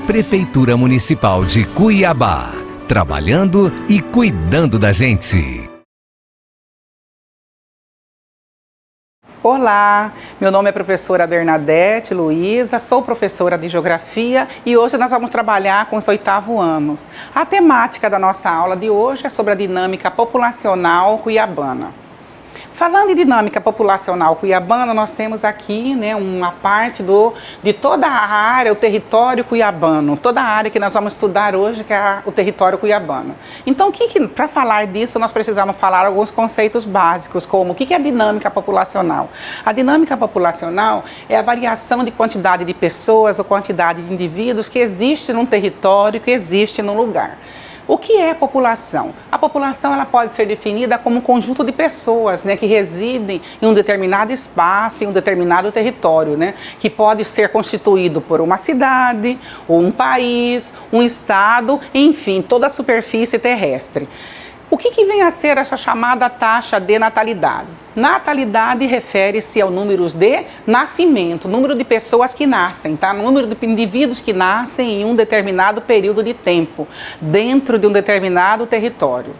Prefeitura Municipal de Cuiabá, trabalhando e cuidando da gente. Olá, meu nome é professora Bernadette Luiza, sou professora de Geografia e hoje nós vamos trabalhar com os 8º anos. A temática da nossa aula de hoje é sobre a dinâmica populacional cuiabana. Falando em dinâmica populacional cuiabana, nós temos aqui uma parte de toda a área, o território cuiabano, toda a área que nós vamos estudar hoje, que é o território cuiabano. Então, para falar disso, nós precisamos falar alguns conceitos básicos, como o que é a dinâmica populacional? A dinâmica populacional é a variação de quantidade de pessoas ou quantidade de indivíduos que existe num território, que existe num lugar. O que é população? A população ela pode ser definida como um conjunto de pessoas que residem em um determinado espaço, em um determinado território, que pode ser constituído por uma cidade, ou um país, um estado, enfim, toda a superfície terrestre. O que vem a ser essa chamada taxa de natalidade? Natalidade refere-se ao número de nascimento, número de pessoas que nascem, tá? Número de indivíduos que nascem em um determinado período de tempo, dentro de um determinado território.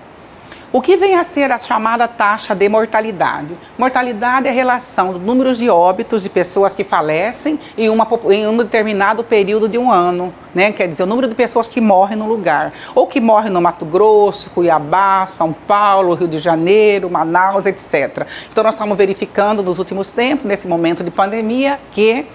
O que vem a ser a chamada taxa de mortalidade? Mortalidade é a relação do número de óbitos de pessoas que falecem em um determinado período de um ano, Quer dizer, o número de pessoas que morrem no lugar, ou que morrem no Mato Grosso, Cuiabá, São Paulo, Rio de Janeiro, Manaus, etc. Então, nós estamos verificando nos últimos tempos, nesse momento de pandemia, que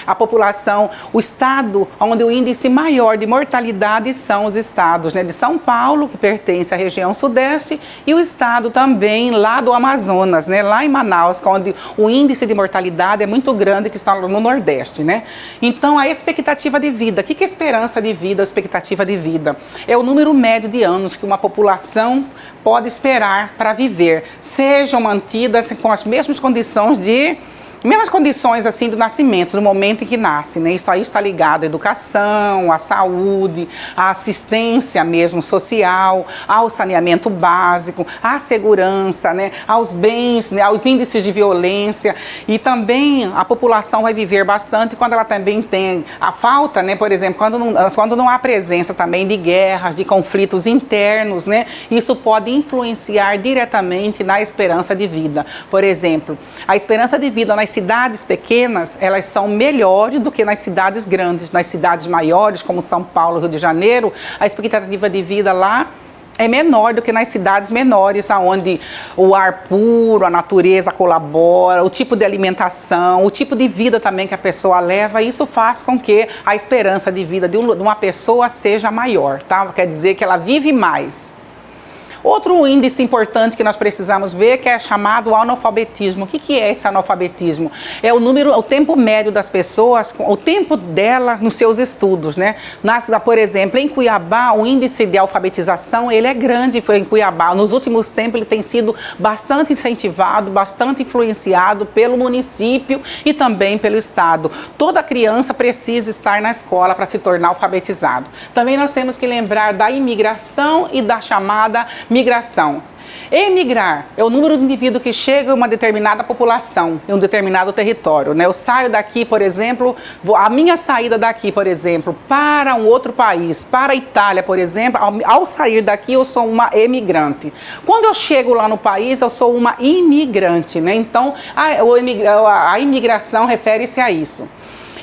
a população, o estado onde o índice maior de mortalidade são os estados de São Paulo, que pertence à região sudeste, e o estado também lá do Amazonas, lá em Manaus, onde o índice de mortalidade é muito grande, que está no nordeste. Então, a expectativa de vida, o que é esperança de vida, a expectativa de vida? É o número médio de anos que uma população pode esperar para viver, sejam mantidas com as mesmas condições assim do nascimento, do momento em que nasce, Isso aí está ligado à educação, à saúde, à assistência mesmo social, ao saneamento básico, à segurança, aos bens, aos índices de violência, e também a população vai viver bastante quando ela também tem a falta, por exemplo, quando não há presença também de guerras, de conflitos internos, Isso pode influenciar diretamente na esperança de vida. Por exemplo, a esperança de vida nas cidades pequenas, elas são melhores do que nas cidades grandes. Nas cidades maiores, como São Paulo, Rio de Janeiro, a expectativa de vida lá é menor do que nas cidades menores, onde o ar puro, a natureza colabora, o tipo de alimentação, o tipo de vida também que a pessoa leva, isso faz com que a esperança de vida de uma pessoa seja maior, tá? Quer dizer que ela vive mais. Outro índice importante que nós precisamos ver, que é chamado analfabetismo. O que é esse analfabetismo? É o tempo médio das pessoas, o tempo dela nos seus estudos, Por exemplo, em Cuiabá, o índice de alfabetização, ele é grande, foi em Cuiabá. Nos últimos tempos, ele tem sido bastante incentivado, bastante influenciado pelo município e também pelo estado. Toda criança precisa estar na escola para se tornar alfabetizado. Também nós temos que lembrar da imigração e da chamada migração. Emigrar é o número de indivíduos que chegam a uma determinada população, em um determinado território. Eu saio daqui, por exemplo, a minha saída daqui, por exemplo, para um outro país, para a Itália, por exemplo, ao sair daqui eu sou uma emigrante. Quando eu chego lá no país, eu sou uma imigrante, Então, a imigração refere-se a isso.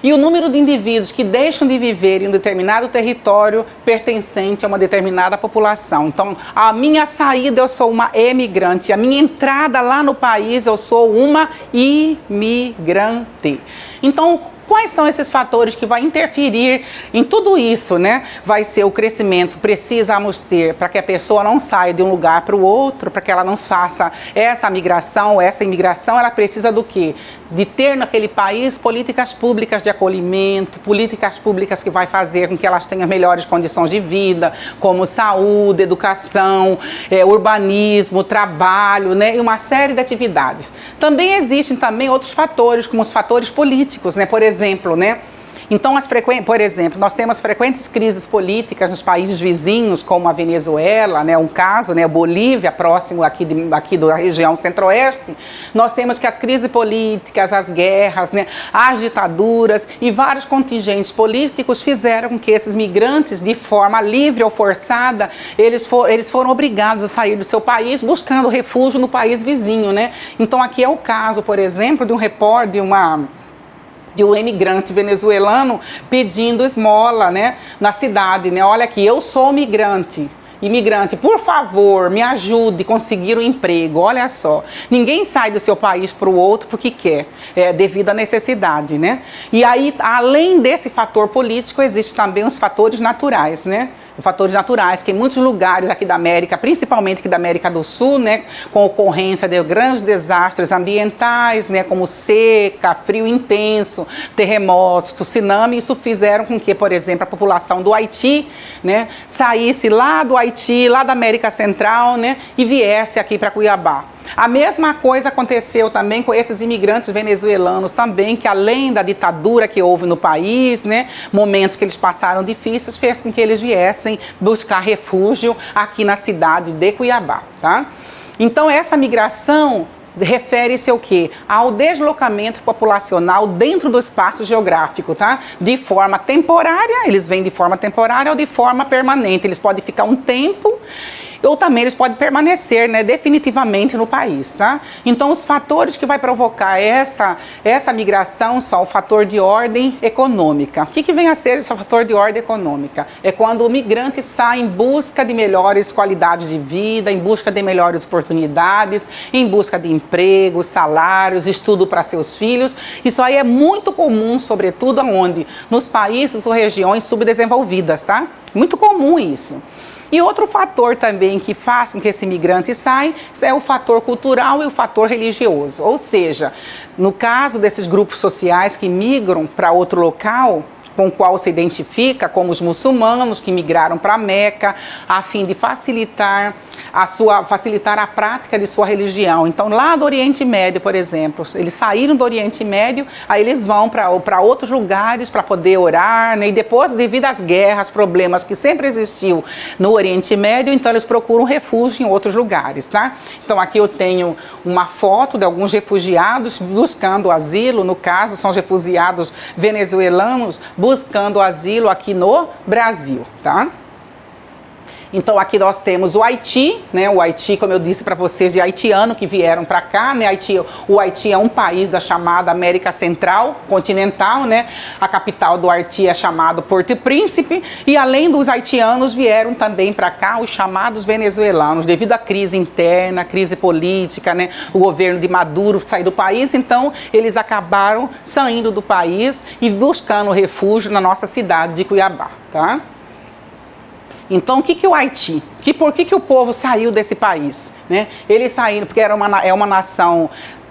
E o número de indivíduos que deixam de viver em um determinado território pertencente a uma determinada população. Então, a minha saída eu sou uma emigrante, a minha entrada lá no país eu sou uma imigrante. Então, quais são esses fatores que vão interferir em tudo isso, Vai ser o crescimento, precisamos ter para que a pessoa não saia de um lugar para o outro, para que ela não faça essa migração, essa imigração, ela precisa do quê? De ter naquele país políticas públicas de acolhimento, políticas públicas que vai fazer com que elas tenham melhores condições de vida, como saúde, educação, urbanismo, trabalho, e uma série de atividades. Também existem outros fatores, como os fatores políticos, por exemplo, Então, por exemplo, nós temos frequentes crises políticas nos países vizinhos, como a Venezuela, né, um caso, né, Bolívia, próximo aqui da região centro-oeste. Nós temos que as crises políticas, as guerras, né, as ditaduras e vários contingentes políticos fizeram com que esses migrantes, de forma livre ou forçada, eles foram obrigados a sair do seu país buscando refúgio no país vizinho, né? Então, aqui é o caso, por exemplo, de um repórter, de um imigrante venezuelano pedindo esmola, né, na cidade, né? Olha aqui, eu sou imigrante, por favor, me ajude a conseguir um emprego. Olha só, ninguém sai do seu país para o outro porque quer, devido à necessidade, né? E aí, além desse fator político, existem também os fatores naturais, né? Fatores naturais, que em muitos lugares aqui da América, principalmente aqui da América do Sul, né, com ocorrência de grandes desastres ambientais, né, como seca, frio intenso, terremotos, tsunami, isso fizeram com que, por exemplo, a população do Haiti, né, saísse lá do Haiti, lá da América Central, né, e viesse aqui para Cuiabá. A mesma coisa aconteceu também com esses imigrantes venezuelanos também, que além da ditadura que houve no país, né, momentos que eles passaram difíceis, fez com que eles viessem buscar refúgio aqui na cidade de Cuiabá, tá? Então, essa migração refere-se ao quê? Ao deslocamento populacional dentro do espaço geográfico, tá? De forma temporária, eles vêm de forma temporária ou de forma permanente. Eles podem ficar um tempo ou também eles podem permanecer, né, definitivamente no país, tá? Então, os fatores que vai provocar essa migração são o fator de ordem econômica. O que vem a ser esse fator de ordem econômica? É quando o migrante sai em busca de melhores qualidades de vida, em busca de melhores oportunidades, em busca de emprego, salários, estudo para seus filhos. Isso aí é muito comum, sobretudo onde? Nos países ou regiões subdesenvolvidas, tá? Muito comum isso. E outro fator também que faz com que esse imigrante saia é o fator cultural e o fator religioso. Ou seja, no caso desses grupos sociais que migram para outro local, com o qual se identifica como os muçulmanos que migraram para Meca, a fim de facilitar a prática de sua religião. Então, lá do Oriente Médio, por exemplo, eles saíram do Oriente Médio, aí eles vão para outros lugares para poder orar, né? E depois, devido às guerras, problemas que sempre existiu no Oriente Médio, então eles procuram refúgio em outros lugares, tá? Então, aqui eu tenho uma foto de alguns refugiados buscando asilo, no caso, são os refugiados venezuelanos buscando asilo aqui no Brasil, tá? Então, aqui nós temos o Haiti, né? O Haiti, como eu disse para vocês, de haitiano que vieram para cá, né? O Haiti é um país da chamada América Central, continental, né? A capital do Haiti é chamado Porto Príncipe, e além dos haitianos, vieram também para cá os chamados venezuelanos, devido à crise interna, crise política, né? O governo de Maduro saiu do país, então eles acabaram saindo do país e buscando refúgio na nossa cidade de Cuiabá, tá? Então, o que o Haiti? Por que o povo saiu desse país? Né? Eles saíram porque é uma nação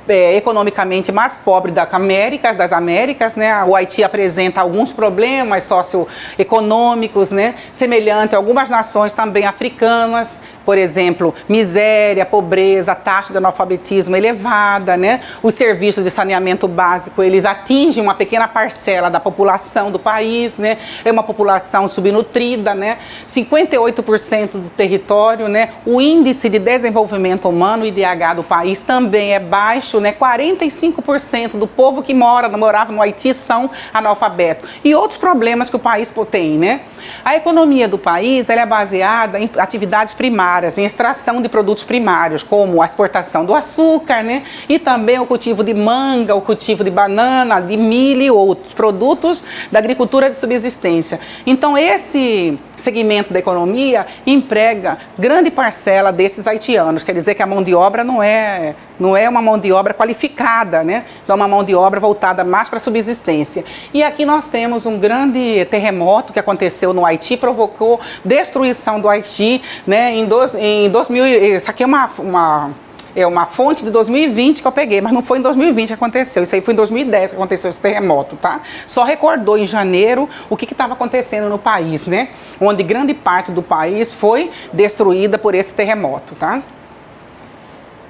economicamente mais pobre das Américas, né? O Haiti apresenta alguns problemas socioeconômicos, né? Semelhante a algumas nações também africanas, por exemplo, miséria, pobreza, taxa de analfabetismo elevada, né? Os serviços de saneamento básico, eles atingem uma pequena parcela da população do país, né? É uma população subnutrida, né? 58% do território, né? O índice de desenvolvimento humano, o IDH do país, também é baixo, né? 45% do povo que morava no Haiti são analfabetos. E outros problemas que o país tem, né? A economia do país, ela é baseada em atividades primárias, em extração de produtos primários, como a exportação do açúcar, né? E também o cultivo de manga, o cultivo de banana, de milho e outros produtos da agricultura de subsistência. Então, esse segmento da economia emprega grande parcela desses haitianos. Quer dizer que a mão de obra não é uma mão de obra qualificada, né? Então, é uma mão de obra voltada mais para a subsistência. E aqui nós temos um grande terremoto que aconteceu no Haiti, provocou destruição do Haiti, né? Em 2000, isso aqui é uma fonte de 2020 que eu peguei, mas não foi em 2020 que aconteceu, isso aí foi em 2010 que aconteceu esse terremoto, tá? Só recordou em janeiro o que estava acontecendo no país, né? Onde grande parte do país foi destruída por esse terremoto, tá?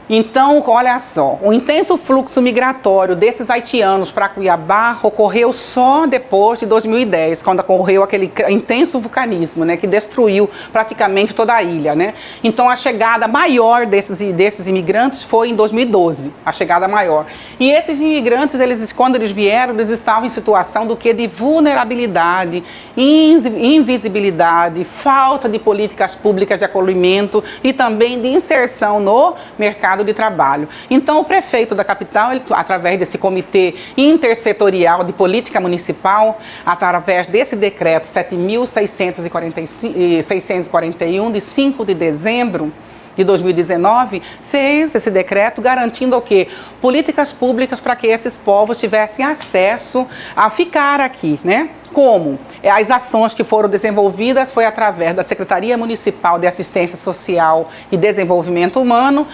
Então, olha só, o intenso fluxo migratório desses haitianos para Cuiabá ocorreu só depois de 2010, quando ocorreu aquele intenso vulcanismo, né, que destruiu praticamente toda a ilha, né? Então, a chegada maior desses imigrantes foi em 2012, a chegada maior. E esses imigrantes, quando eles vieram, eles estavam em situação de vulnerabilidade, invisibilidade, falta de políticas públicas de acolhimento e também de inserção no mercado de trabalho. Então, o prefeito da capital, através desse comitê intersetorial de política municipal, através desse decreto 7.641, de 5 de dezembro de 2019, fez esse decreto garantindo o quê? Políticas públicas para que esses povos tivessem acesso a ficar aqui, né? Como? As ações que foram desenvolvidas foi através da Secretaria Municipal de Assistência Social e Desenvolvimento Humano,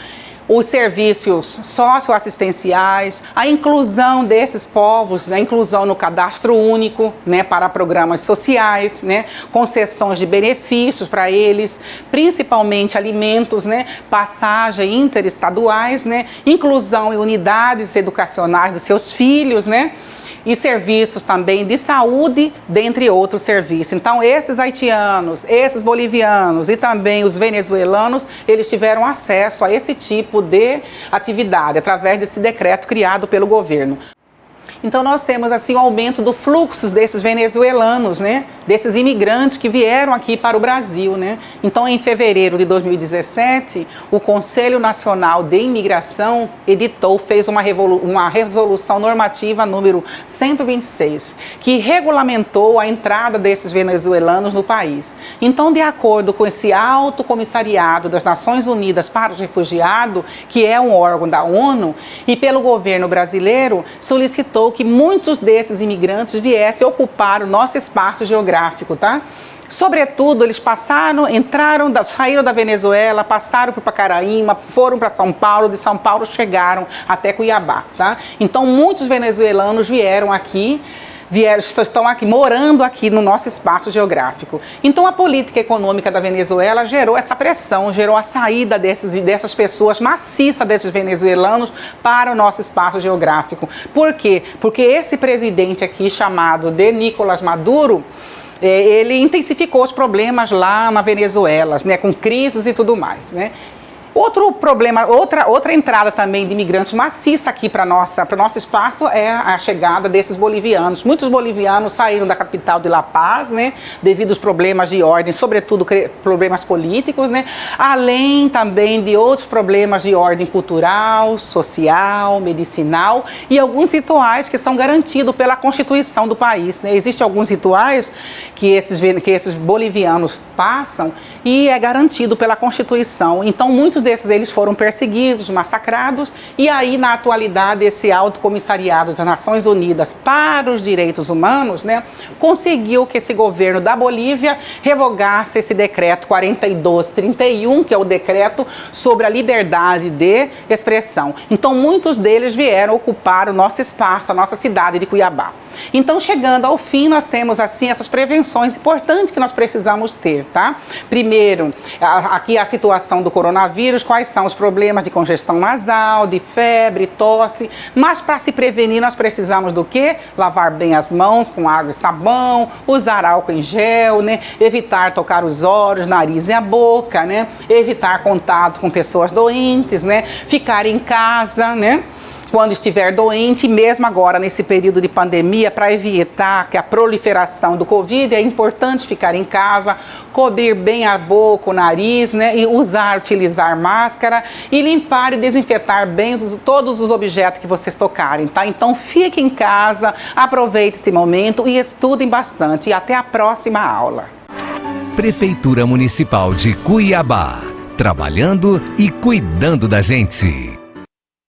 os serviços socioassistenciais, a inclusão desses povos, a inclusão no cadastro único, né, para programas sociais, né, concessões de benefícios para eles, principalmente alimentos, né, passagem interestaduais, né, inclusão em unidades educacionais de seus filhos, né, e serviços também de saúde, dentre outros serviços. Então, esses haitianos, esses bolivianos e também os venezuelanos, eles tiveram acesso a esse tipo de atividade, através desse decreto criado pelo governo. Então, nós temos, assim, o aumento do fluxo desses venezuelanos, né? Desses imigrantes que vieram aqui para o Brasil, né? Então, em fevereiro de 2017, o Conselho Nacional de Imigração fez uma resolução normativa número 126, que regulamentou a entrada desses venezuelanos no país. Então, de acordo com esse Alto Comissariado das Nações Unidas para os Refugiados, que é um órgão da ONU, e pelo governo brasileiro, solicitou que muitos desses imigrantes viessem ocupar o nosso espaço geográfico, tá? Sobretudo, eles saíram da Venezuela, passaram para Pacaraíma, foram para São Paulo, de São Paulo chegaram até Cuiabá, tá? Então, muitos venezuelanos estão aqui, morando aqui no nosso espaço geográfico. Então, a política econômica da Venezuela gerou essa pressão, gerou a saída dessas pessoas maciça, desses venezuelanos, para o nosso espaço geográfico. Por quê? Porque esse presidente aqui, chamado de Nicolás Maduro, ele intensificou os problemas lá na Venezuela, né, com crises e tudo mais, né? Outro problema, outra entrada também de imigrantes maciça aqui para o nosso espaço é a chegada desses bolivianos. Muitos bolivianos saíram da capital de La Paz, né, devido aos problemas de ordem, sobretudo problemas políticos, né, além também de outros problemas de ordem cultural, social, medicinal e alguns rituais que são garantidos pela Constituição do país, né. Existem alguns rituais que esses bolivianos passam e é garantido pela Constituição. Então, muitos desses eles foram perseguidos, massacrados, e aí na atualidade esse Alto Comissariado das Nações Unidas para os Direitos Humanos, né, conseguiu que esse governo da Bolívia revogasse esse decreto 4231, que é o decreto sobre a liberdade de expressão. Então muitos deles vieram ocupar o nosso espaço, a nossa cidade de Cuiabá. Então, chegando ao fim, nós temos assim essas prevenções importantes que nós precisamos ter, tá? Primeiro, aqui a situação do coronavírus, quais são os problemas de congestão nasal, de febre, tosse, mas para se prevenir nós precisamos do quê? Lavar bem as mãos com água e sabão, usar álcool em gel, né? Evitar tocar os olhos, nariz e a boca, né? Evitar contato com pessoas doentes, né? Ficar em casa, né, quando estiver doente, mesmo agora nesse período de pandemia, para evitar que a proliferação do Covid, é importante ficar em casa, cobrir bem a boca, o nariz, né, e utilizar máscara e limpar e desinfetar bem todos os objetos que vocês tocarem, tá? Então fiquem em casa, aproveite esse momento e estudem bastante. E até a próxima aula. Prefeitura Municipal de Cuiabá, trabalhando e cuidando da gente.